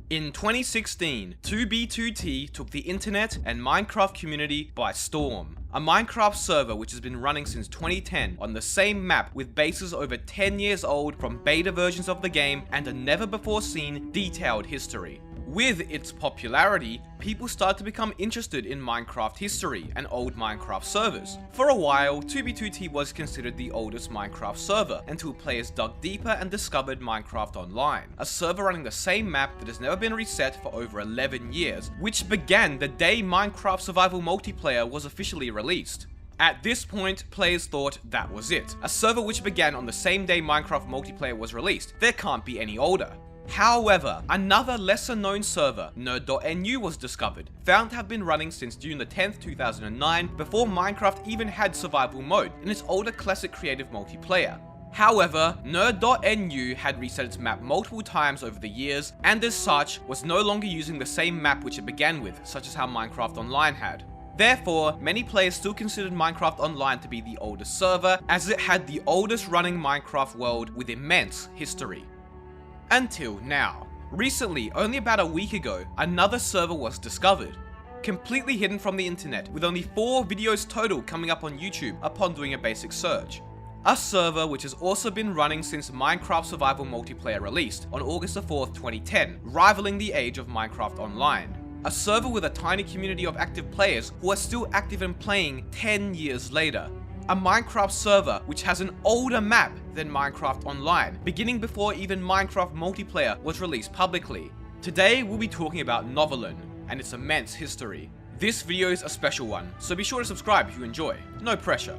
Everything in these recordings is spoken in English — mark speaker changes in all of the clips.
Speaker 1: In 2016, 2B2T took the internet and Minecraft community by storm. A Minecraft server which has been running since 2010 on the same map with bases over 10 years old from beta versions of the game and a never before seen detailed history. With its popularity, people started to become interested in Minecraft history and old Minecraft servers. For a while, 2B2T was considered the oldest Minecraft server until players dug deeper and discovered Minecraft Online, a server running the same map that has never been reset for over 11 years, which began the day Minecraft Survival Multiplayer was officially released. At this point, players thought that was it. A server which began on the same day Minecraft Multiplayer was released. There can't be any older. However, another lesser known server, nerd.nu, was discovered, found to have been running since June the 10th, 2009, before Minecraft even had survival mode in its older classic creative multiplayer. However, nerd.nu had reset its map multiple times over the years, and as such, was no longer using the same map which it began with, such as how Minecraft Online had. Therefore, many players still considered Minecraft Online to be the oldest server, as it had the oldest running Minecraft world with immense history. Until now. Recently, only about a week ago, another server was discovered. Completely hidden from the internet, with only 4 videos total coming up on YouTube upon doing a basic search. A server which has also been running since Minecraft Survival Multiplayer released on August 4th, 2010, rivaling the age of Minecraft Online. A server with a tiny community of active players who are still active and playing 10 years later. A Minecraft server which has an older map than Minecraft Online, beginning before even Minecraft Multiplayer was released publicly. Today we'll be talking about novylen and its immense history. This video is a special one, so be sure to subscribe if you enjoy. No pressure.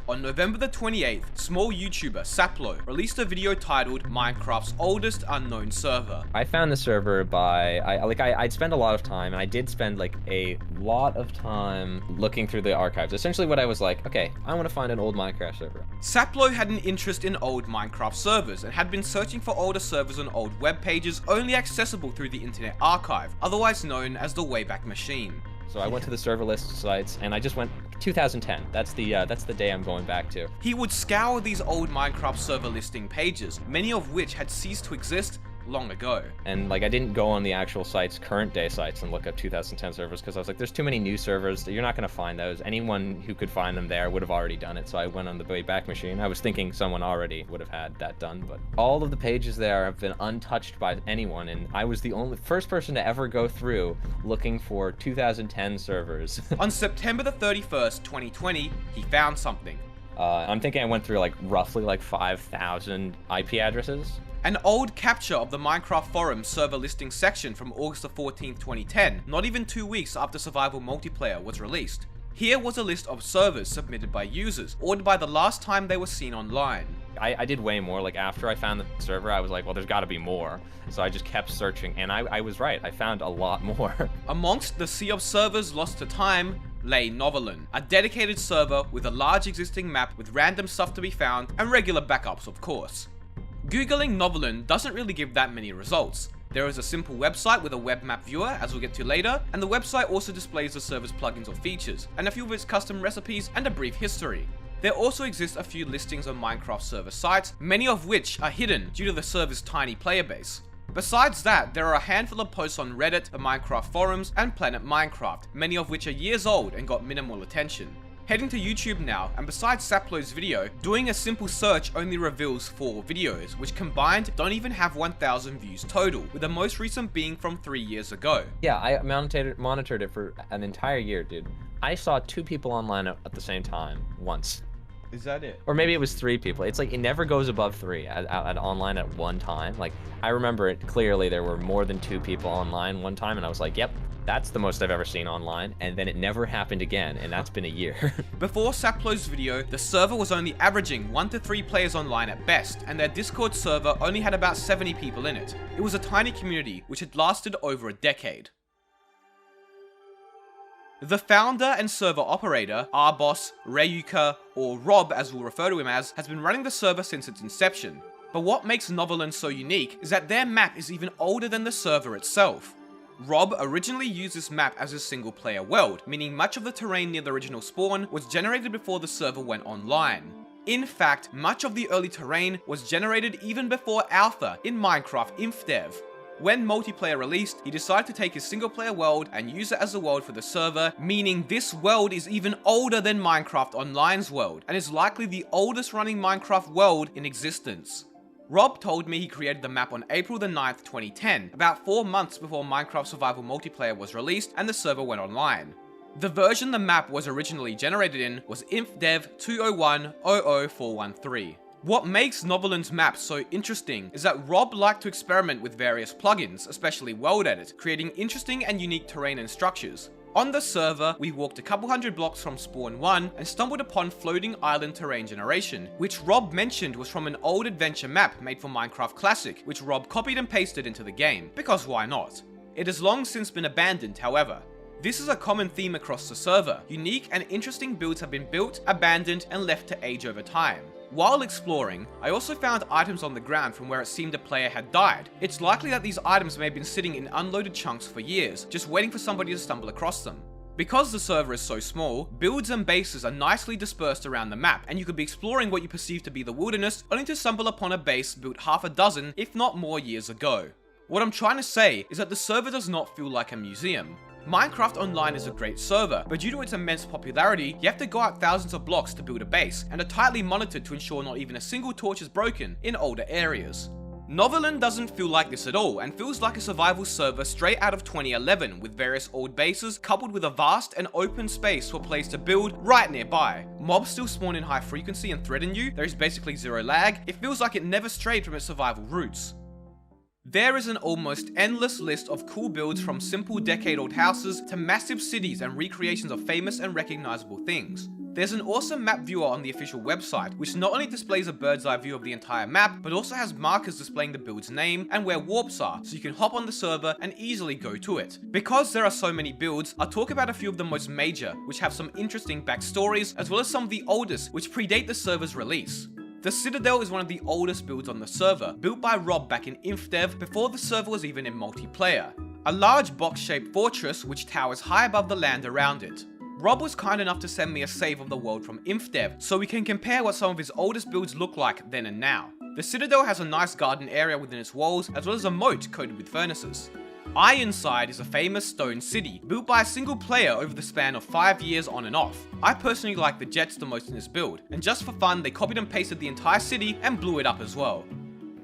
Speaker 1: On November the 28th, small YouTuber Saplo released a video titled Minecraft's Oldest Unknown Server.
Speaker 2: I found the server by, I'd spend a lot of time, and I did spend like a lot of time looking through the archives. Essentially what I was like, okay, I want to find an old Minecraft server.
Speaker 1: Saplo had an interest in old Minecraft servers and had been searching for older servers on old web pages only accessible through the Internet Archive, otherwise known as the Wayback Machine.
Speaker 2: So I went to the server list sites and I just went 2010. That's the day I'm going back to.
Speaker 1: He would scour these old Minecraft server listing pages, many of which had ceased to exist long ago.
Speaker 2: And like I didn't go on the actual sites, current day sites, and look up 2010 servers because I was like, there's too many new servers. You're not going to find those. Anyone who could find them there would have already done it. So I went on the Wayback Machine. I was thinking someone already would have had that done, but all of the pages there have been untouched by anyone, and I was the first person to ever go through looking for 2010 servers.
Speaker 1: On September the 31st, 2020, he found something.
Speaker 2: I'm thinking I went through like roughly like 5,000 IP addresses.
Speaker 1: An old capture of the Minecraft forum server listing section from August 14, 2010, not even 2 weeks after Survival Multiplayer was released. Here was a list of servers submitted by users, ordered by the last time they were seen online.
Speaker 2: I did way more. Like after I found the server, I was like, well, there's got to be more. So I just kept searching, and I was right. I found a lot more.
Speaker 1: Amongst the sea of servers lost to time lay novylen, a dedicated server with a large existing map with random stuff to be found and regular backups, of course. Googling novylen doesn't really give that many results. There is a simple website with a web map viewer, as we'll get to later, and the website also displays the server's plugins or features, and a few of its custom recipes and a brief history. There also exist a few listings on Minecraft server sites, many of which are hidden due to the server's tiny player base. Besides that, there are a handful of posts on Reddit, the Minecraft forums, and Planet Minecraft, many of which are years old and got minimal attention. Heading to YouTube now, and besides Saplo's video, doing a simple search only reveals 4 videos, which combined don't even have 1,000 views total, with the most recent being from 3 years ago.
Speaker 2: Yeah, I monitored it for an entire year, dude. I saw 2 people online at the same time, once.
Speaker 1: Is that it?
Speaker 2: Or maybe it was 3 people. It's like, it never goes above 3 at online at one time. Like, I remember it clearly, there were more than 2 people online one time, and I was like, yep, that's the most I've ever seen online, and then it never happened again, and that's been a year.
Speaker 1: Before Saplo's video, the server was only averaging 1 to 3 players online at best, and their Discord server only had about 70 people in it. It was a tiny community which had lasted over a decade. The founder and server operator, Boss, Rayuka, or Rob as we'll refer to him as, has been running the server since its inception. But what makes novylen so unique is that their map is even older than the server itself. Rob originally used this map as a single player world, meaning much of the terrain near the original spawn was generated before the server went online. In fact, much of the early terrain was generated even before Alpha in Minecraft InfDev. When multiplayer released, he decided to take his single player world and use it as a world for the server, meaning this world is even older than Minecraft Online's world, and is likely the oldest running Minecraft world in existence. Rob told me he created the map on April the 9th, 2010, about 4 months before Minecraft Survival Multiplayer was released and the server went online. The version the map was originally generated in was InfDev 201.00413. What makes novylen's map so interesting is that Rob liked to experiment with various plugins, especially World Edit, creating interesting and unique terrain and structures. On the server, we walked a couple hundred blocks from spawn 1 and stumbled upon floating island terrain generation, which Rob mentioned was from an old adventure map made for Minecraft Classic, which Rob copied and pasted into the game, because why not? It has long since been abandoned, however. This is a common theme across the server. Unique and interesting builds have been built, abandoned, and left to age over time. While exploring, I also found items on the ground from where it seemed a player had died. It's likely that these items may have been sitting in unloaded chunks for years, just waiting for somebody to stumble across them. Because the server is so small, builds and bases are nicely dispersed around the map, and you could be exploring what you perceive to be the wilderness, only to stumble upon a base built half a dozen, if not more years ago. What I'm trying to say is that the server does not feel like a museum. Minecraft Online is a great server, but due to its immense popularity, you have to go out thousands of blocks to build a base, and are tightly monitored to ensure not even a single torch is broken in older areas. novylen doesn't feel like this at all, and feels like a survival server straight out of 2011, with various old bases coupled with a vast and open space for players to build right nearby. Mobs still spawn in high frequency and threaten you, there is basically zero lag, it feels like it never strayed from its survival roots. There is an almost endless list of cool builds from simple decade-old houses to massive cities and recreations of famous and recognizable things. There's an awesome map viewer on the official website, which not only displays a bird's eye view of the entire map, but also has markers displaying the build's name and where warps are, so you can hop on the server and easily go to it. Because there are so many builds, I'll talk about a few of the most major, which have some interesting backstories, as well as some of the oldest, which predate the server's release. The Citadel is one of the oldest builds on the server, built by Rob back in InfDev before the server was even in multiplayer. A large box-shaped fortress which towers high above the land around it. Rob was kind enough to send me a save of the world from InfDev, so we can compare what some of his oldest builds look like then and now. The Citadel has a nice garden area within its walls, as well as a moat coated with furnaces. Ironside is a famous stone city, built by a single player over the span of 5 years on and off. I personally like the jets the most in this build, and just for fun they copied and pasted the entire city and blew it up as well.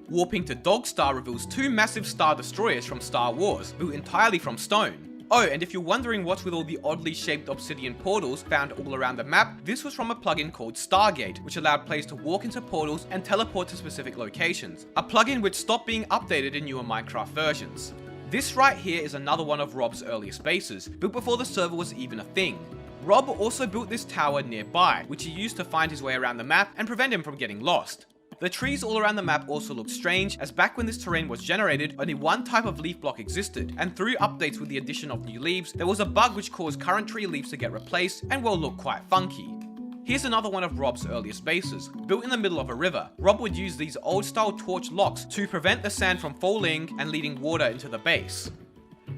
Speaker 1: Warping to Dogstar reveals 2 massive star destroyers from Star Wars, built entirely from stone. Oh, and if you're wondering what's with all the oddly shaped obsidian portals found all around the map, this was from a plugin called Stargate, which allowed players to walk into portals and teleport to specific locations. A plugin which stopped being updated in newer Minecraft versions. This right here is another one of Rob's earliest bases, built before the server was even a thing. Rob also built this tower nearby, which he used to find his way around the map and prevent him from getting lost. The trees all around the map also look strange, as back when this terrain was generated, only one type of leaf block existed, and through updates with the addition of new leaves, there was a bug which caused current tree leaves to get replaced and will look quite funky. Here's another one of Rob's earliest bases. Built in the middle of a river, Rob would use these old style torch locks to prevent the sand from falling and leading water into the base.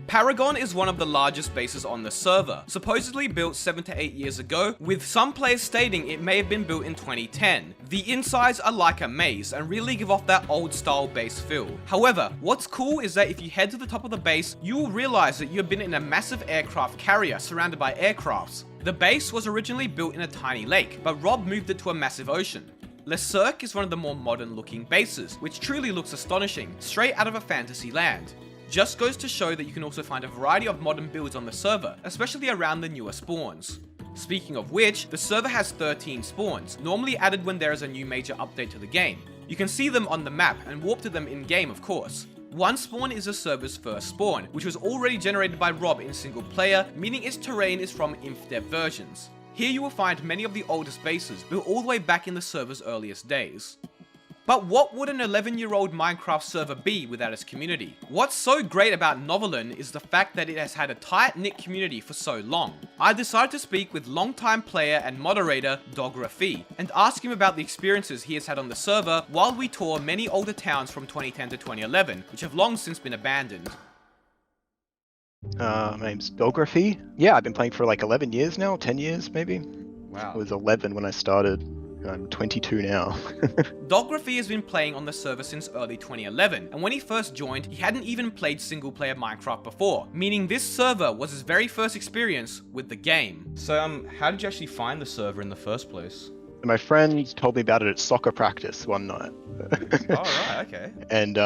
Speaker 1: Paragon is one of the largest bases on the server, supposedly built 7 to 8 years ago, with some players stating it may have been built in 2010. The insides are like a maze and really give off that old style base feel. However, what's cool is that if you head to the top of the base, you will realize that you've been in a massive aircraft carrier surrounded by aircrafts. The base was originally built in a tiny lake, but Rob moved it to a massive ocean. Le Cirque is one of the more modern looking bases, which truly looks astonishing, straight out of a fantasy land. Just goes to show that you can also find a variety of modern builds on the server, especially around the newer spawns. Speaking of which, the server has 13 spawns, normally added when there is a new major update to the game. You can see them on the map and warp to them in game, of course. One spawn is the server's first spawn, which was already generated by Rob in single player, meaning its terrain is from InfDev versions. Here you will find many of the oldest bases, built all the way back in the server's earliest days. But what would an 11-year-old Minecraft server be without its community? What's so great about novylen is the fact that it has had a tight-knit community for so long. I decided to speak with longtime player and moderator Djawadi and ask him about the experiences he has had on the server while we tour many older towns from 2010 to 2011, which have long since been abandoned.
Speaker 3: My name's Djawadi. Yeah, I've been playing for like 11 years now, 10 years maybe.
Speaker 1: Wow.
Speaker 3: I was 11 when I started. I'm 22 now.
Speaker 1: Dography has been playing on the server since early 2011, and when he first joined, he hadn't even played single-player Minecraft before, meaning this server was his very first experience with the game. So, how did you actually find the server in the first place?
Speaker 3: My friend told me about it at soccer practice one night.
Speaker 1: Oh, right, okay.
Speaker 3: And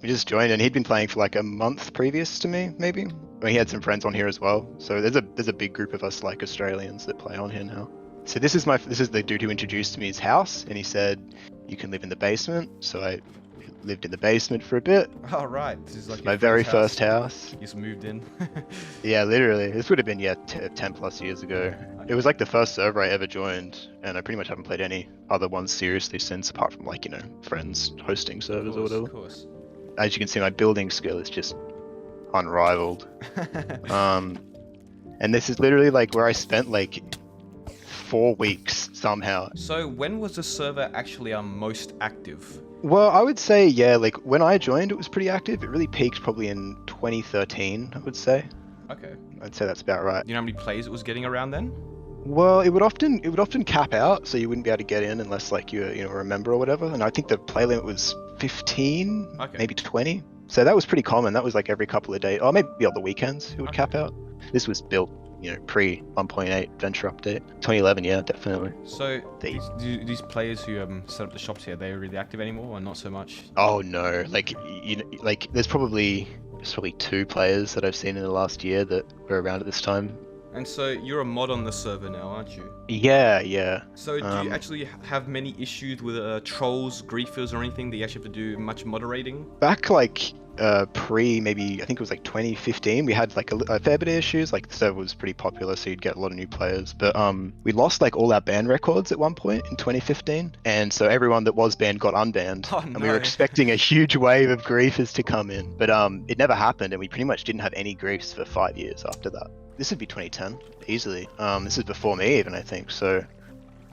Speaker 3: we just joined, and he'd been playing for like a month previous to me, maybe. He had some friends on here as well. So there's a big group of us like Australians that play on here now. So this is the dude who introduced me his house, and he said you can live in the basement. So I lived in the basement for a bit.
Speaker 1: Oh, right. This is like
Speaker 3: my very first house.
Speaker 1: You just moved in.
Speaker 3: Yeah, literally. This would have been 10 plus years ago. It was like the first server I ever joined, and I pretty much haven't played any other ones seriously since, apart from like, friends hosting servers or whatever.
Speaker 1: Of course.
Speaker 3: As you can see, my building skill is just unrivaled. And this is literally like where I spent like 4 weeks somehow.
Speaker 1: So when was the server actually most active?
Speaker 3: Well, I would say, yeah, like when I joined, it was pretty active. It really peaked probably in 2013, I would say.
Speaker 1: Okay.
Speaker 3: I'd say that's about right.
Speaker 1: Do you know how many plays it was getting around then?
Speaker 3: Well, it would often cap out, so you wouldn't be able to get in unless like you're a member or whatever. And I think the play limit was 15, maybe 20. So that was pretty common. That was like every couple of days, or maybe on the weekends it would cap out. This was built, pre 1.8 Venture Update. 2011, yeah, definitely.
Speaker 1: So these players who set up the shops here, they really active anymore, or not so much?
Speaker 3: Oh no, like there's probably 2 players that I've seen in the last year that were around at this time.
Speaker 1: And so you're a mod on the server now, aren't you?
Speaker 3: Yeah.
Speaker 1: So do you actually have many issues with trolls, griefers, or anything that you actually have to do much moderating?
Speaker 3: Back like maybe I think it was like 2015, we had like a fair bit of issues. Like the server was pretty popular, so you'd get a lot of new players. But we lost like all our ban records at one point in 2015, and so everyone that was banned got unbanned.
Speaker 1: Oh, no.
Speaker 3: And we were expecting a huge wave of griefers to come in, but it never happened, and we pretty much didn't have any griefs for 5 years after that. This would be 2010 easily. This is before me even, I think. So.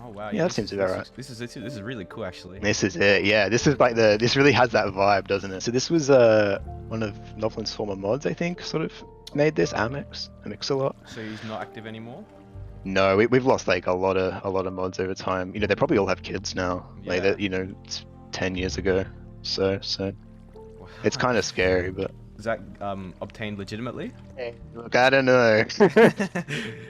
Speaker 1: Oh wow!
Speaker 3: Yeah, that seems about right.
Speaker 1: This is really cool, actually.
Speaker 3: This is it. Yeah, this is like this really has that vibe, doesn't it? So this was one of novylen's former mods, I think, sort of made this Amix-a-lot.
Speaker 1: So he's not active anymore?
Speaker 3: No, we've lost like a lot of mods over time. They probably all have kids now.
Speaker 1: Yeah.
Speaker 3: Like it's 10 years ago. So
Speaker 1: Wow.
Speaker 3: It's kind of scary, but.
Speaker 1: Is that obtained legitimately?
Speaker 3: Look, I don't know.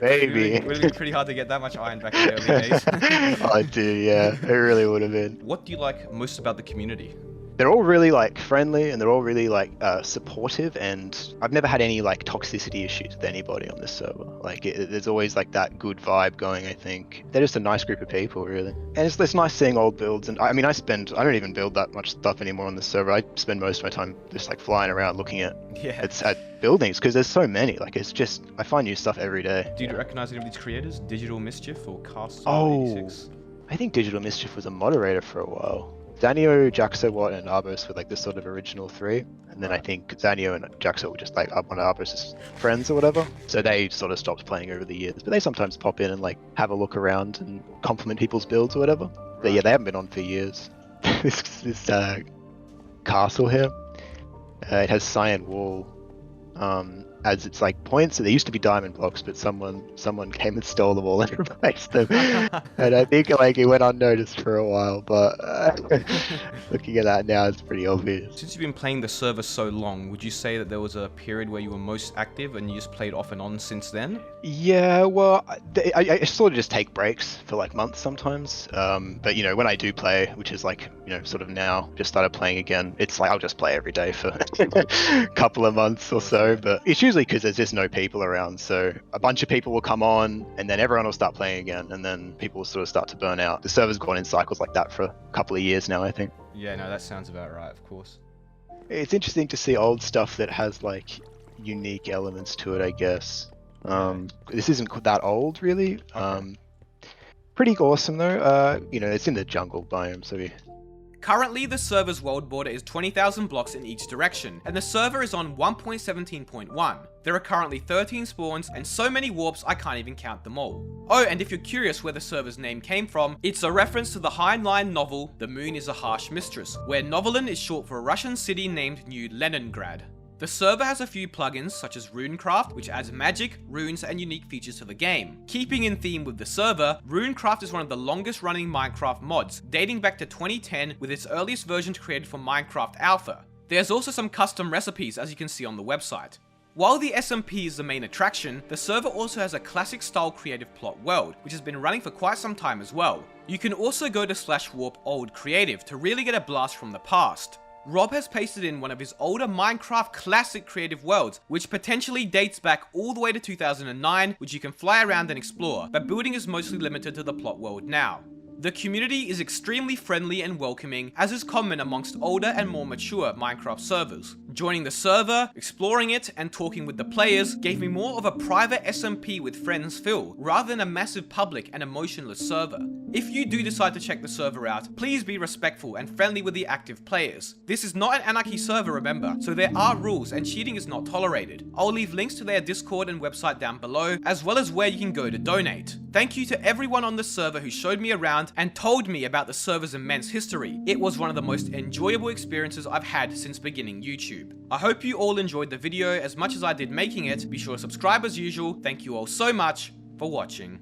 Speaker 3: Maybe.
Speaker 1: It would have been pretty hard to get that much iron back in the early days.
Speaker 3: I do, yeah. It really would have been.
Speaker 1: What do you like most about the community?
Speaker 3: They're all really like friendly, and they're all really like supportive, and I've never had any like toxicity issues with anybody on this server. Like there's always like that good vibe going, I think. They're just a nice group of people, really. And it's nice seeing old builds, and I don't even build that much stuff anymore on this server. I spend most of my time just like flying around looking at buildings, because there's so many. Like I find new stuff every day.
Speaker 1: Do you recognize any of these creators? Digital Mischief or Cast 86?
Speaker 3: I think Digital Mischief was a moderator for a while. Zanio, Jaxo, and Arbos were like the sort of original 3, and then I think Zanio and Jaxo were just like one of Arbos' friends or whatever. So they sort of stopped playing over the years, but they sometimes pop in and like have a look around and compliment people's builds or whatever. But yeah, they haven't been on for years. this castle here, it has cyan wall as its like points. So there used to be diamond blocks, but someone came and stole them all and replaced them. And I think like it went unnoticed for a while, but looking at that now, it's pretty obvious.
Speaker 1: Since you've been playing the server so long, would you say that there was a period where you were most active and you just played off and on since then?
Speaker 3: Yeah, well, I sort of just take breaks for like months sometimes. But when I do play, which is like sort of now, just started playing again, it's like I'll just play every day for a couple of months or so. But it's usually because there's just no people around, so a bunch of people will come on and then everyone will start playing again, and then people will sort of start to burn out. The server's gone in cycles like that for a couple of years now, I think.
Speaker 1: Yeah, no, that sounds about right, of course.
Speaker 3: It's interesting to see old stuff that has like unique elements to it, I guess. This isn't that old, really.
Speaker 1: Okay.
Speaker 3: Pretty awesome though. It's in the jungle biome, so
Speaker 1: Currently, the server's world border is 20,000 blocks in each direction, and the server is on 1.17.1. There are currently 13 spawns, and so many warps I can't even count them all. Oh, and if you're curious where the server's name came from, it's a reference to the Heinlein novel, The Moon is a Harsh Mistress, where novylen is short for a Russian city named New Leningrad. The server has a few plugins such as Runecraft, which adds magic, runes, and unique features to the game. Keeping in theme with the server, Runecraft is one of the longest running Minecraft mods, dating back to 2010 with its earliest versions created for Minecraft Alpha. There's also some custom recipes as you can see on the website. While the SMP is the main attraction, the server also has a classic style creative plot world, which has been running for quite some time as well. You can also go to /warp old creative to really get a blast from the past. Rob has pasted in one of his older Minecraft classic creative worlds, which potentially dates back all the way to 2009, which you can fly around and explore, but building is mostly limited to the plot world now. The community is extremely friendly and welcoming, as is common amongst older and more mature Minecraft servers. Joining the server, exploring it, and talking with the players gave me more of a private SMP with friends feel, rather than a massive public and emotionless server. If you do decide to check the server out, please be respectful and friendly with the active players. This is not an anarchy server, remember, so there are rules and cheating is not tolerated. I'll leave links to their Discord and website down below, as well as where you can go to donate. Thank you to everyone on the server who showed me around and told me about the server's immense history. It was one of the most enjoyable experiences I've had since beginning YouTube. I hope you all enjoyed the video as much as I did making it. Be sure to subscribe as usual. Thank you all so much for watching.